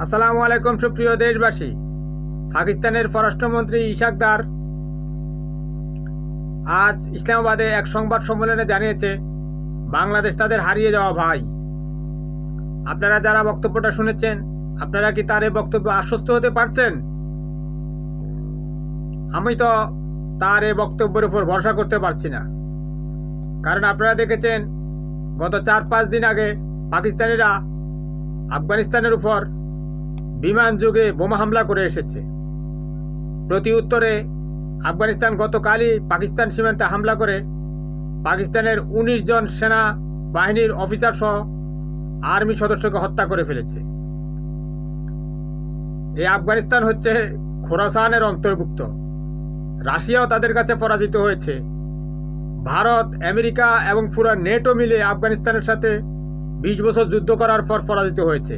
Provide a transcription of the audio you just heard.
আসসালামু আলাইকুম সুপ্রিয় দেশবাসী। পাকিস্তানের পররাষ্ট্রমন্ত্রী ইশাক দার আজ ইসলামাবাদে এক সংবাদ সম্মেলনে জানিয়েছে বাংলাদেশ তাদের হারিয়ে যাওয়া ভাই। আপনারা যারা বক্তব্যটা শুনেছেন, আপনারা কি তার এই বক্তব্য আশ্বস্ত হতে পারছেন? আমি তো তার এই বক্তব্যের উপর ভরসা করতে পারছি না। কারণ আপনারা দেখেছেন গত 4-5 দিন আগে পাকিস্তানিরা আফগানিস্তানের উপর বিমান যোগে বোমা হামলা করে এসেছে। প্রতি উত্তরে আফগানিস্তান গতকালই পাকিস্তান সীমান্তে হামলা করে পাকিস্তানের 19 জন সেনা বাহিনীর অফিসার সহ আর্মি সদস্যকে হত্যা করে ফেলেছে। এই আফগানিস্তান হচ্ছে খোরাসানের অন্তর্ভুক্ত। রাশিয়াও তাদের কাছে পরাজিত হয়েছে। ভারত, আমেরিকা এবং পুরো নেটো মিলে আফগানিস্তানের সাথে 20 বছর যুদ্ধ করার পর পরাজিত হয়েছে।